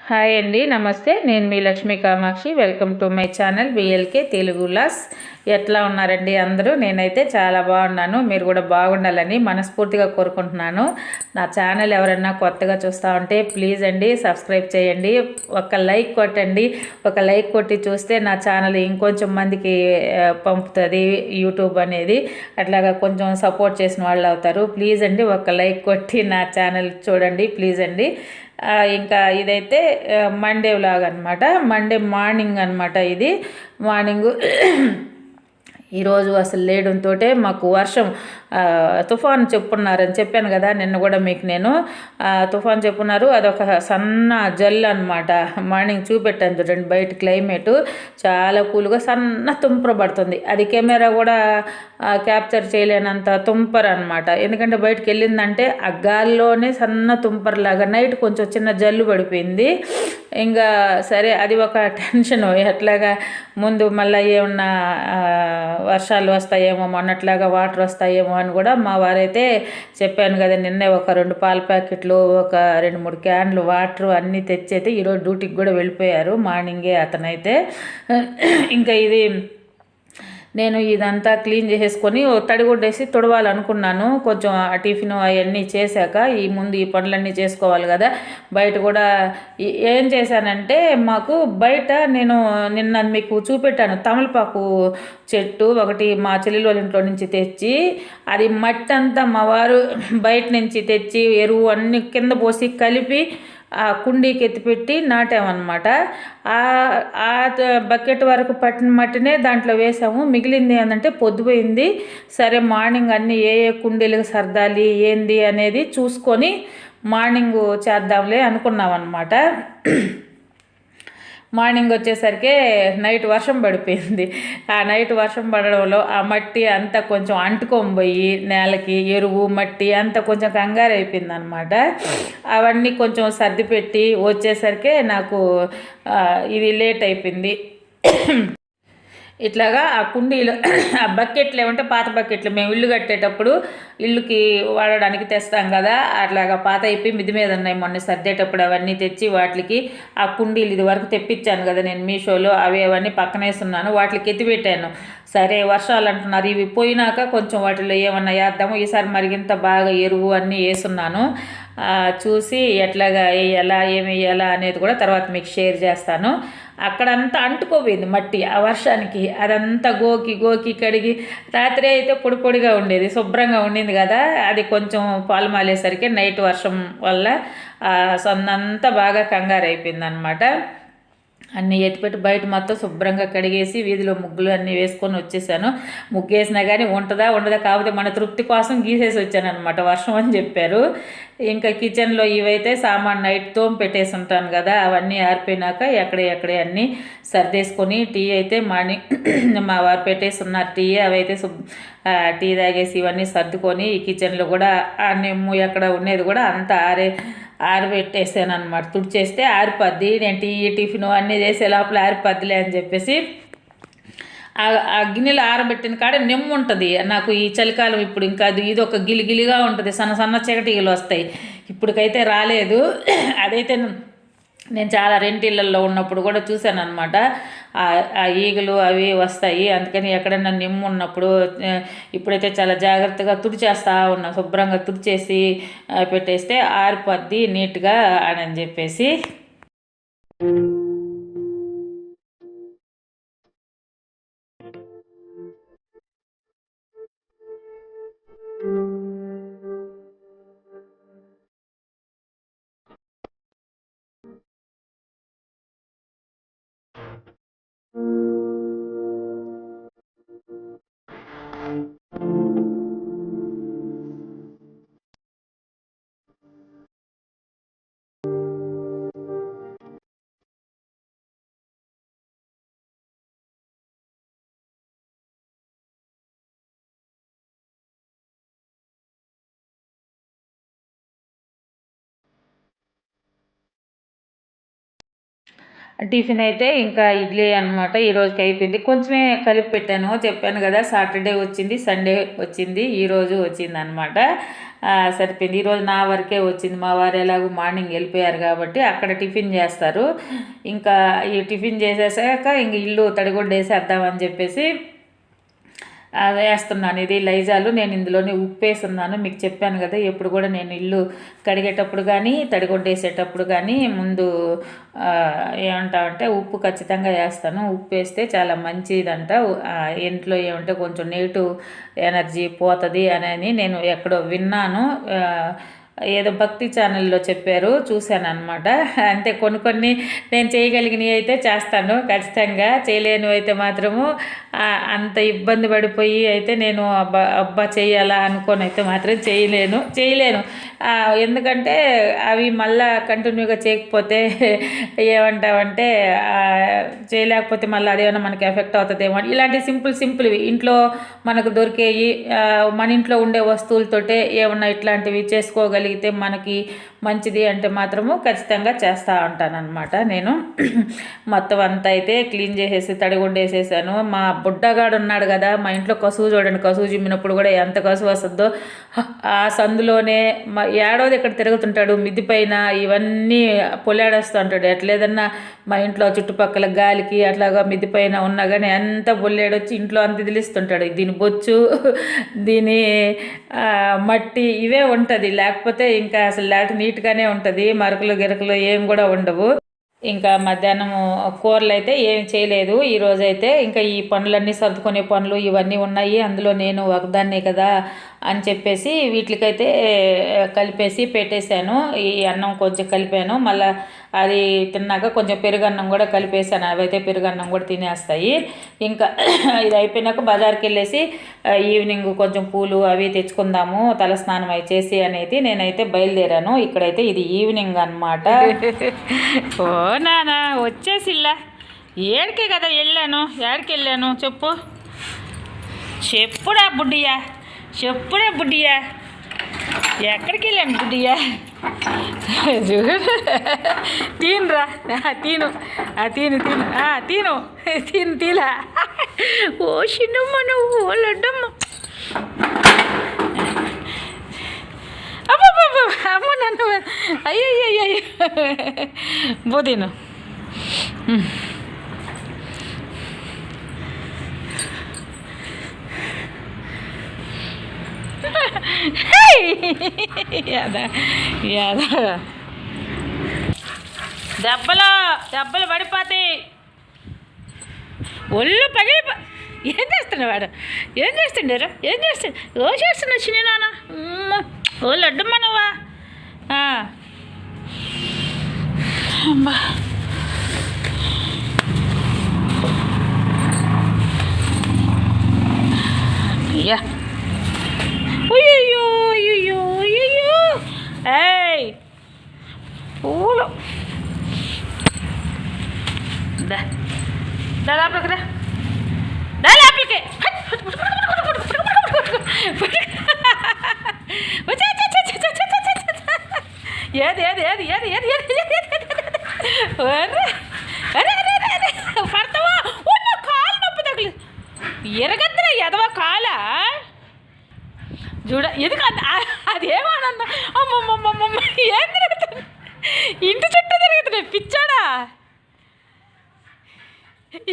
Hi అండి, నమస్తే. నేను మీ Lakshmi Kamakshi. Welcome to my channel BLK Telugu లాస్. ఎట్లా ఉన్నారండి అందరూ? నేనైతే చాలా బాగున్నాను. మీరు కూడా బాగుండాలని మనస్ఫూర్తిగా కోరుకుంటున్నాను. నా ఛానల్ ఎవరన్నా కొత్తగా చూస్తూ ఉంటే ప్లీజ్ అండి సబ్స్క్రైబ్ చేయండి, ఒక లైక్ కొట్టండి. ఒక లైక్ కొట్టి చూస్తే నా ఛానల్ ఇంకొంచెం మందికి పంపుతుంది యూట్యూబ్ అనేది. అట్లాగా కొంచెం సపోర్ట్ చేసిన వాళ్ళు అవుతారు. ప్లీజ్ అండి ఒక లైక్ కొట్టి నా ఛానల్ చూడండి ప్లీజ్ అండి. ఇంకా ఇదైతే మండే వ్లాగ్ అనమాట. మండే మార్నింగ్ అనమాట. ఇది మార్నింగు ఈరోజు అసలు లేడంతో మాకు వర్షం తుఫాన్ చెప్పున్నారని చెప్పాను కదా నిన్న కూడా మీకు నేను. తుఫాన్ చెప్పున్నారు. అదొక సన్న జల్లు అనమాట. మార్నింగ్ చూపెట్టాను చూడండి, బయట క్లైమేటు చాలా కూల్గా సన్న తుంపర పడుతుంది. అది కెమెరా కూడా క్యాప్చర్ చేయలేనంత తుంపర అనమాట. ఎందుకంటే బయటకు వెళ్ళిందంటే ఆ గాల్లోనే సన్న తుంపరలాగా నైట్ కొంచెం చిన్న జల్లు పడిపోయింది. ఇంకా సరే అది ఒక టెన్షన్, ఎట్లాగా ముందు మళ్ళీ ఏమన్నా వర్షాలు వస్తాయేమో, మొన్నట్లాగా వాటర్ వస్తాయేమో అని కూడా మా వారైతే చెప్పాను కదా నిన్నే, ఒక 2 పాల ప్యాకెట్లు, ఒక 2-3 క్యాన్లు వాటర్ అన్నీ తెచ్చైతే ఈరోజు డ్యూటీకి కూడా వెళ్ళిపోయారు మార్నింగే అతనైతే. ఇంకా ఇది నేను ఇదంతా క్లీన్ చేసేసుకొని తడిగుడ్డేసి తుడవాలనుకున్నాను. కొంచెం ఆ టిఫిన్ అవన్నీ చేశాక ఈ పనులన్నీ చేసుకోవాలి కదా. బయట కూడా ఏం చేశానంటే, మాకు బయట నేను నిన్న మీకు చూపెట్టాను తమలపాకు చెట్టు ఒకటి మా చెల్లెలు వాళ్ళ ఇంట్లో నుంచి తెచ్చి, అది మట్టి అంతా మా వారు బయట నుంచి తెచ్చి ఎరువు అన్ని కింద పోసి కలిపి ఆ కుండీకి ఎత్తిపెట్టి నాటామన్నమాట. ఆ బకెట్ వరకు పట్టిన మట్టినే దాంట్లో వేసాము. మిగిలింది ఏంటంటే పొద్దుపోయింది. సరే మార్నింగ్ అన్నీ ఏ కుండీలకు సర్దాలి ఏంది అనేది చూసుకొని మార్నింగ్ చేద్దాంలే అనుకున్నాం అన్నమాట. మార్నింగ్ వచ్చేసరికి నైట్ వర్షం పడిపోయింది. ఆ నైట్ వర్షం పడడంలో ఆ మట్టి అంతా కొంచెం అంటుకొని నేలకి ఎరువు మట్టి అంతా కొంచెం కంగారు అయిపోయింది అనమాట. అవన్నీ కొంచెం సర్దిపెట్టి వచ్చేసరికి నాకు ఇది లేట్ అయిపోయింది. ఇట్లాగా ఆ కుండీలు ఆ బకెట్లు ఏమంటే పాత బకెట్లు మేము ఇల్లు కట్టేటప్పుడు ఇల్లుకి వాడడానికి తెస్తాం కదా, అట్లాగా పాత అయిపోయి మిద్ది మీద ఉన్నాయి. మొన్న సర్దేటప్పుడు అవన్నీ తెచ్చి వాటికి ఆ కుండీలు ఇది వరకు తెప్పించాను కదా నేను మీషోలో, అవన్నీ పక్కనేస్తున్నాను. వాటికి ఎత్తిపెట్టాను. సరే వర్షాలు అంటున్నారు, ఇవి పోయినాక కొంచెం వాటిలో ఏమన్నా వేద్దాము. ఈసారి మరిగింత బాగా ఎరువు అన్నీ వేస్తున్నాను. చూసి ఎట్లాగా వేయాలా ఏమి వేయాలా అనేది కూడా తర్వాత మీకు షేర్ చేస్తాను. అక్కడంతా అంటుకోపోయింది మట్టి ఆ వర్షానికి. అదంతా గోకి కడిగి రాత్రి అయితే పొడి పొడిగా ఉండేది, శుభ్రంగా ఉండింది కదా. అది కొంచెం పాలు మాలేసరికి నైట్ వర్షం వల్ల సొందంతా బాగా కంగారు అయిపోయింది అనమాట. అన్నీ ఎత్తిపెట్టి బయట మొత్తం శుభ్రంగా కడిగేసి వీధిలో ముగ్గులు అన్నీ వేసుకొని వచ్చేసాను. ముగ్గు వేసినా కానీ ఉండదా కాకపోతే మన తృప్తి కోసం గీసేసి వచ్చాను అనమాట, వర్షం అని చెప్పారు. ఇంకా కిచెన్లో ఇవైతే సామాన్ నైట్ తోమ పెట్టేసి ఉంటాను కదా, అవన్నీ ఆరిపోయినాక ఎక్కడే అన్నీ సర్దేసుకొని టీ అయితే మార్నింగ్ మా వారు పెట్టేసి ఉన్నారు టీ. అవైతే టీ తాగేసి ఇవన్నీ సర్దుకొని ఈ కిచెన్లో కూడా ఆ నెమ్ము ఎక్కడ ఉండేది కూడా అంతా ఆరబెట్టేసాను అనమాట. తుడిచేస్తే ఆరిపోద్ది. నేను టిఫిన్ అన్నీ చేసే లోపల ఆరిపోద్దిలే అని చెప్పేసి ఆ గిన్నెలు ఆరబెట్టిన కాడ నెమ్ము ఉంటుంది నాకు. ఈ చలికాలం ఇప్పుడు ఇంకా ఇది ఒక గిలిగిలిగా ఉంటుంది, సన్న చీకటిగలు వస్తాయి. ఇప్పటికైతే రాలేదు. అదైతే నేను చాలా రెంటిళ్ళల్లో ఉన్నప్పుడు కూడా చూశాను అనమాట. ఆ ఈగలు అవి వస్తాయి. అందుకని ఎక్కడన్నా నిమ్ము ఉన్నప్పుడు ఇప్పుడైతే చాలా జాగ్రత్తగా తుడిచేస్తా ఉన్నా. శుభ్రంగా తుడిచేసి పెట్టేస్తే ఆరిపోద్ది నీట్గా అని చెప్పేసి. టిఫిన్ అయితే ఇంకా ఇడ్లీ అనమాట. ఈరోజుకి అయిపోయింది. కొంచెమే కలిపి పెట్టాను చెప్పాను కదా. సాటర్డే వచ్చింది, సండే వచ్చింది, ఈరోజు వచ్చింది అనమాట. సరిపోయింది. ఈరోజు నా వరకే వచ్చింది. మా వారు ఎలాగో మార్నింగ్ వెళ్ళిపోయారు కాబట్టి అక్కడ టిఫిన్ చేస్తారు. ఇంకా ఈ టిఫిన్ చేసేసాక ఇంక ఇల్లు తడిగొడ్డేసేద్దామని చెప్పేసి అది వేస్తున్నాను. ఇది లైజాలు. నేను ఇందులోనే ఉప్పు వేస్తున్నాను. మీకు చెప్పాను కదా, ఎప్పుడు కూడా నేను ఇల్లు కడిగేటప్పుడు కానీ తడిగొడ్డేసేటప్పుడు కానీ ముందు ఏమంటామంటే ఉప్పు ఖచ్చితంగా వేస్తాను. ఉప్పు వేస్తే చాలా మంచిదంట. ఇంట్లో ఏమంటే కొంచెం నెగిటివ్ ఎనర్జీ పోతుంది అని నేను ఎక్కడో విన్నాను. ఏదో భక్తి ఛానల్లో చెప్పారు, చూశాను అనమాట. అంటే కొన్ని నేను చేయగలిగినవి అయితే చేస్తాను ఖచ్చితంగా. చేయలేనివి అయితే మాత్రము అంత ఇబ్బంది పడిపోయి అయితే నేను అబ్బా చేయాలా అనుకొని అయితే మాత్రం చేయలేను. ఎందుకంటే అవి మళ్ళా కంటిన్యూగా చేయకపోతే ఏమంటామంటే చేయలేకపోతే మళ్ళీ అదేమన్నా మనకి ఎఫెక్ట్ అవుతుందేమో. ఇలాంటి సింపుల్వి ఇంట్లో మనకు దొరికేవి, మన ఇంట్లో ఉండే వస్తువులతోటే ఏమన్నా ఇట్లాంటివి చేసుకోగలిగితే మనకి మంచిది అంటే మాత్రము ఖచ్చితంగా చేస్తూ ఉంటాను అనమాట. నేను మొత్తం అంతా అయితే క్లీన్ చేసేసి తడిగుండేసేసాను. మా బుడ్డగాడు ఉన్నాడు కదా, మా ఇంట్లో కసువు చూడండి, కసువు చిమ్మినప్పుడు కూడా ఎంత కసువు వస్తుందో. ఆ సందులోనే ఏడోది ఇక్కడ తిరుగుతుంటాడు, మిద్ది పైన ఇవన్నీ పొల్లాడేస్తూ ఉంటాడు. ఎట్లేదన్నా మా ఇంట్లో చుట్టుపక్కల గాలికి అట్లాగా మిద్ది పైన ఉన్నా కానీ ఎంత పొల్లాడొచ్చి ఇంట్లో అంత ఇదిలిస్తుంటాడు. దీని బొచ్చు, దీని మట్టి ఇవే ఉంటుంది. లేకపోతే ఇంకా అసలు నీట్గానే ఉంటుంది. మరకలు గిరకలు ఏం కూడా ఉండవు. ఇంకా మధ్యాహ్నము కూరలు అయితే ఏం చేయలేదు ఈరోజైతే. ఇంకా ఈ పనులన్నీ సర్దుకునే పనులు ఇవన్నీ ఉన్నాయి. అందులో నేను ఒకదాన్నే కదా అని చెప్పేసి వీటికైతే కలిపేసి పెట్టేశాను. ఈ అన్నం కొంచెం కలిపాను, మళ్ళీ అది తిన్నాక కొంచెం పెరుగన్నం కూడా కలిపేసాను. అవైతే పెరుగన్నం కూడా తినేస్తాయి. ఇంకా ఇది అయిపోయినాక బజార్కి వెళ్ళేసి ఈవినింగ్ కొంచెం పూలు అవి తెచ్చుకుందాము, తలస్నానం అవి చేసి అనేది నేనైతే బయలుదేరాను. ఇక్కడైతే ఇది ఈవినింగ్ అనమాట. ఓ నానా వచ్చేసిల్లా, ఏడికే కదా వెళ్ళాను, ఏడికి వెళ్ళాను చెప్పుడా బుడ్డియా, ఎక్కడికి వెళ్ళాను బుడ్డియా? తీనురా, తీలా. ఓ చిన్నమ్మ నువ్వు లడ్డమ్మ, అమ్మ నన్ను అయ్యయ్యో బోదీను. దెబ్బలు పడిపోతాయి, ఒళ్ళు పగిలి. ఏం చేస్తున్నాడు వాడు? ఏం చేస్తుండారు? ఓ చేస్తున్నా చిన్న నాన్న, ఓ లడ్డమ్మ నువ్వా? అమ్మా అయ్యా, అయ్యో ఏయ్ పూలు లోపలికి లోపలికి ఏది పడతావా? కాలు నొప్పి తగిలి ఎరగద్దురా ఎదవా కాలా చూడ. ఎందుకు అదేమానందం? అమ్మమ్మమ్మమ్మ ఏం తిరుగుతుంది? ఇంటి చుట్టూ తిరుగుతున్నాయి పిచ్చాడా?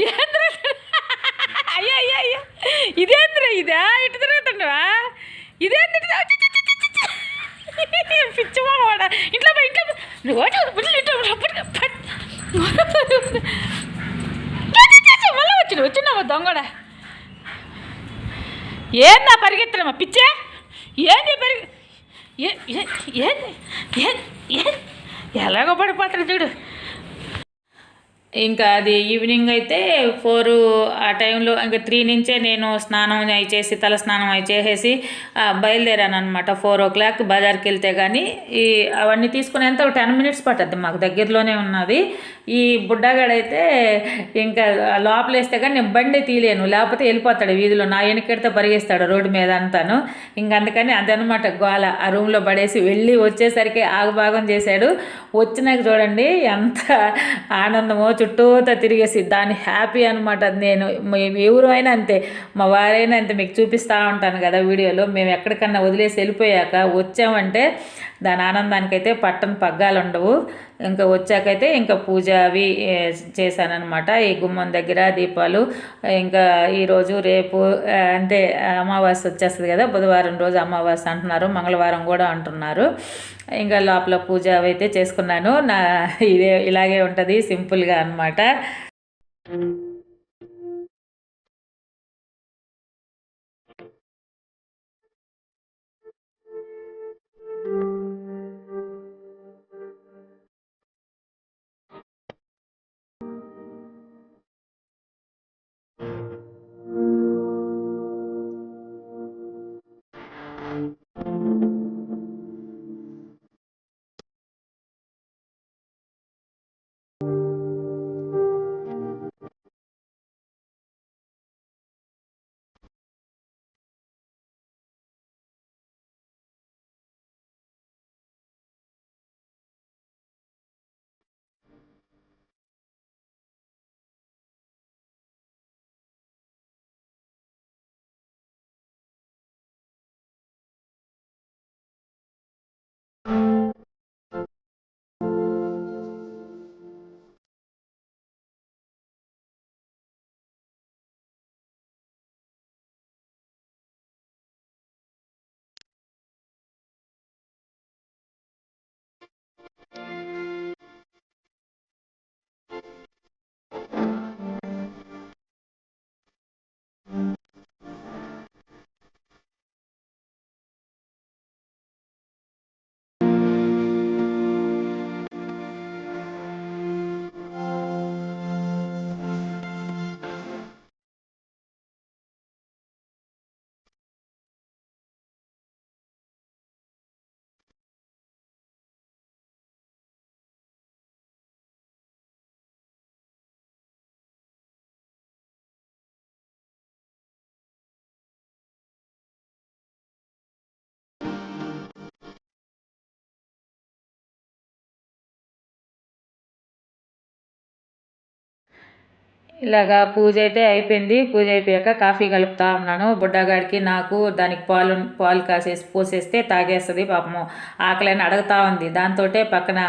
ఏం తిరుగుతుంది? అయ్యో ఇదేంద్రా, ఇదా ఇటు తిరుగుతుండవా? ఇదేంద్ర పిచ్చివాడ. ఇంట్లో మళ్ళీ వచ్చినావా దొంగడా? ఏందా పరిగెత్తడమ్మా పిచ్చే? ఏంది ఎలాగో పడిపోతాడు చూడు. ఇంకా అది ఈవినింగ్ అయితే 4 ఆ టైంలో ఇంకా 3 నుంచే నేను స్నానం అవి చేసి తల స్నానం అవి చేసేసి బయలుదేరాను అనమాట. 4 o'clock బజార్కి వెళ్తే కానీ అవన్నీ తీసుకుని ఎంత 10 minutes పట్టద్ది, మాకు దగ్గరలోనే ఉన్నది. ఈ బుడ్డగాడైతే ఇంకా లోపల వేస్తే కానీ నేను బండి తీయలేను, లేకపోతే వెళ్ళిపోతాడు వీధిలో, నా వెనకెడితే పరిగెస్తాడు రోడ్డు మీద అంతాను. ఇంక అందుకని అదనమాట గోల. ఆ రూమ్లో పడేసి వెళ్ళి వచ్చేసరికి ఆగభాగం చేశాడు. వచ్చినాక చూడండి ఎంత ఆనందమో చుట్టూతా తిరిగేసి దాని హ్యాపీ అనమాట. నేను ఎవరు అయినా అంతే, మా వారైనా అంతే, మీకు చూపిస్తూ ఉంటాను కదా వీడియోలో. మేము ఎక్కడికన్నా వదిలేసి వెళ్ళిపోయాక వచ్చామంటే దాని ఆనందానికైతే పట్టని పగ్గాలు ఉండవు. ఇంకా వచ్చాకైతే ఇంకా పూజ అవి చేశానమాట. ఈ గుమ్మం దగ్గర దీపాలు. ఇంకా ఈరోజు రేపు అంటే అమావాస్య వచ్చేస్తుంది కదా, బుధవారం రోజు అమావాస్య అంటున్నారు, మంగళవారం కూడా అంటున్నారు. ఇంకా లోపల పూజ అవి అయితే చేసుకున్నాను. ఇలాగే ఉంటుంది సింపుల్గా అనమాట. ఇలాగా పూజ అయితే అయిపోయింది. పూజ అయిపోయాక కాఫీ కలుపుతా ఉన్నాను. బుడ్డగాడికి నాకు దానికి పాలు కాసేసి పోసేస్తే తాగేస్తుంది. పాపము ఆకలిని అడుగుతా ఉంది. దాంతో పక్కన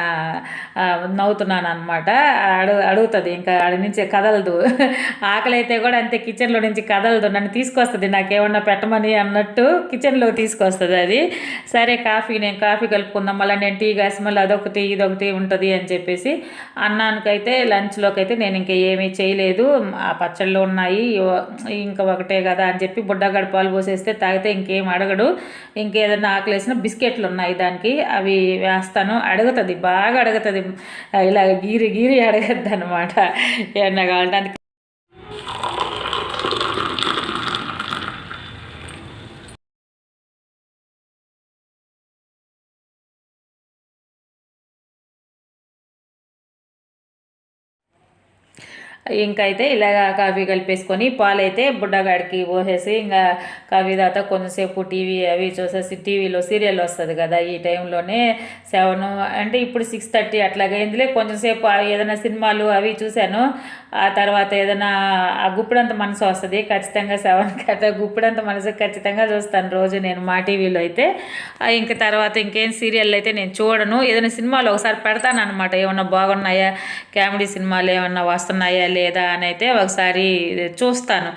నవ్వుతున్నాను అనమాట. అడుగుతుంది, ఇంకా ఆడి నుంచి కదలదు. ఆకలి అయితే కూడా అంతే, కిచెన్లో నుంచి కదలదు. నన్ను తీసుకొస్తుంది నాకేమన్నా పెట్టమని అన్నట్టు కిచెన్లో తీసుకొస్తుంది అది. సరే నేను కాఫీ కలుపుకుందాం, మళ్ళీ నేను టీ కాసి మళ్ళీ అదొకటి ఇదొకటి ఉంటుంది అని చెప్పేసి అన్నానికైతే లంచ్లోకి అయితే నేను ఇంకా ఏమీ చేయలేదు. ఆ పచ్చళ్ళు ఉన్నాయి ఇంకా ఒకటే కదా అని చెప్పి బుడ్డగాడు పాలు పోసేస్తే తాగితే ఇంకేం అడగడు. ఇంకేదన్నా ఆకలేసిన బిస్కెట్లు ఉన్నాయి దానికి, అవి వేస్తాను. అడుగుతుంది, బాగా అడుగుతుంది. ఇలా గీరి అడగద్దు అనమాట ఏమన్నా కావడానికి. ఇంకైతే ఇలాగ కాఫీ కలిపేసుకొని పాలైతే బుడ్డగాడికి పోసేసి ఇంకా కాఫీ తాత కొంచెంసేపు టీవీ అవి చూసేసి, టీవీలో సీరియల్ వస్తుంది కదా ఈ టైంలోనే 7 అంటే ఇప్పుడు 6:30 అట్లాగైందిలే. కొంచెంసేపు ఏదైనా సినిమాలు అవి చూశాను. ఆ తర్వాత ఏదైనా ఆ గుప్పిడంత మనసు వస్తుంది ఖచ్చితంగా 7 అట్లా గుప్పిడంత మనసు ఖచ్చితంగా చూస్తాను రోజు నేను మా టీవీలో అయితే. ఇంక తర్వాత ఇంకేం సీరియల్ అయితే నేను చూడను. ఏదైనా సినిమాలు ఒకసారి పెడతాను అనమాట, ఏమన్నా బాగున్నాయా, కామెడీ సినిమాలు ఏమన్నా వస్తున్నాయా లేదా అని అయితే ఒకసారి చూస్తాను.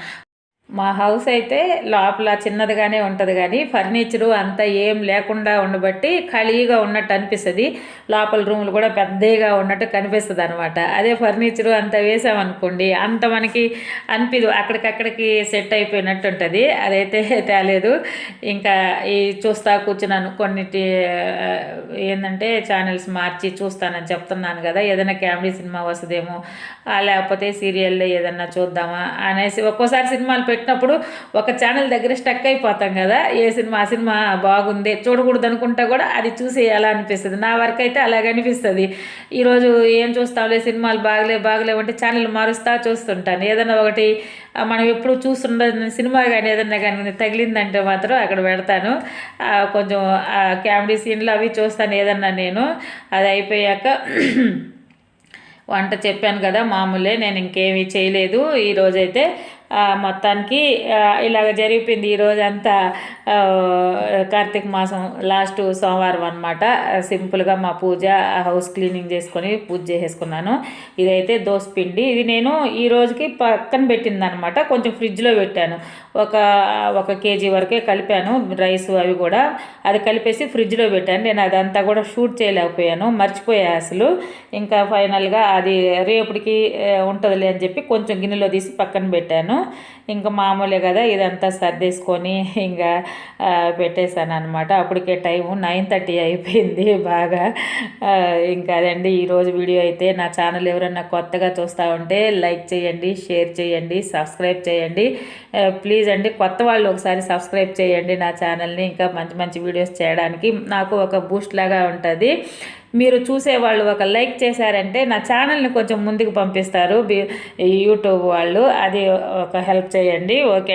మా హౌస్ అయితే లోపల చిన్నదిగానే ఉంటుంది, కానీ ఫర్నిచరు అంతా ఏం లేకుండా ఉండబట్టి ఖాళీగా ఉన్నట్టు అనిపిస్తుంది. లోపల రూములు కూడా పెద్దగా ఉన్నట్టు కనిపిస్తుంది అనమాట. అదే ఫర్నిచరు అంతా వేసామనుకోండి అంత మనకి అనిపిదు, అక్కడికక్కడికి సెట్ అయిపోయినట్టు ఉంటుంది. అదైతే తేలేదు. ఇంకా ఈ చూస్తా కూర్చున్నాను. కొన్నిటి ఏంటంటే ఛానల్స్ మార్చి చూస్తానని చెప్తున్నాను కదా, ఏదైనా కామెడీ సినిమా వస్తుందేమో లేకపోతే సీరియల్ ఏదన్నా చూద్దామా అనేసి. ఒక్కోసారి సినిమాలు పెట్టినప్పుడు ఒక ఛానల్ దగ్గర స్టక్ అయిపోతాం కదా, ఏ సినిమా ఆ సినిమా బాగుంది చూడకూడదు అనుకుంటా కూడా అది చూసి ఎలా అనిపిస్తుంది. నా వరకు అయితే అలాగే అనిపిస్తుంది. ఈరోజు ఏం చూస్తాంలే, సినిమాలు బాగలేవు అంటే ఛానల్ మారుస్తా చూస్తుంటాను. ఏదైనా ఒకటి మనం ఎప్పుడు చూస్తుండ సినిమా కానీ ఏదన్నా కానీ తగిలిందంటే మాత్రం అక్కడ పెడతాను. కొంచెం కామెడీ సీన్లు అవి చూస్తాను ఏదన్నా నేను. అది అయిపోయాక వంట చెప్పాను కదా మామూలే, నేను ఇంకేమీ చేయలేదు ఈరోజైతే. మొత్తానికి ఇలాగ జరిగిపోయింది ఈరోజంతా. కార్తీక మాసం లాస్ట్ సోమవారం అనమాట. సింపుల్గా మా పూజ, హౌస్ క్లీనింగ్ చేసుకొని పూజ చేసేసుకున్నాను. ఇదైతే దోసపిండి, ఇది నేను ఈ రోజుకి పక్కన పెట్టిందనమాట. కొంచెం ఫ్రిడ్జ్లో పెట్టాను, ఒక కేజీ వరకే కలిపాను, రైస్ అవి కూడా. అది కలిపేసి ఫ్రిడ్జ్లో పెట్టాను. నేను అదంతా కూడా షూట్ చేయలేకపోయాను, మర్చిపోయా అసలు. ఇంకా ఫైనల్గా అది రేపటికి ఉంటుందిలే అని చెప్పి కొంచెం గిన్నెలో తీసి పక్కన పెట్టాను. ఇంకా మామూలే కదా, ఇదంతా సర్దేసుకొని ఇంకా పెట్టేశాను అనమాట. అప్పటికే టైము 9:30 అయిపోయింది బాగా. ఇంకా అదండి ఈరోజు వీడియో అయితే. నా ఛానల్ ఎవరన్నా కొత్తగా చూస్తూ ఉంటే లైక్ చేయండి, షేర్ చేయండి, సబ్స్క్రైబ్ చేయండి ప్లీజ్ అండి. కొత్త వాళ్ళు ఒకసారి సబ్స్క్రైబ్ చేయండి నా ఛానల్ని, ఇంకా మంచి మంచి వీడియోస్ చేయడానికి నాకు ఒక బూస్ట్ లాగా ఉంటుంది. మీరు చూసేవాళ్ళు ఒక లైక్ చేశారంటే నా ఛానల్ని కొంచెం ముందుకు పంపిస్తారు యూట్యూబ్ వాళ్ళు, అది ఒక హెల్ప్ చేయండి. ఓకే.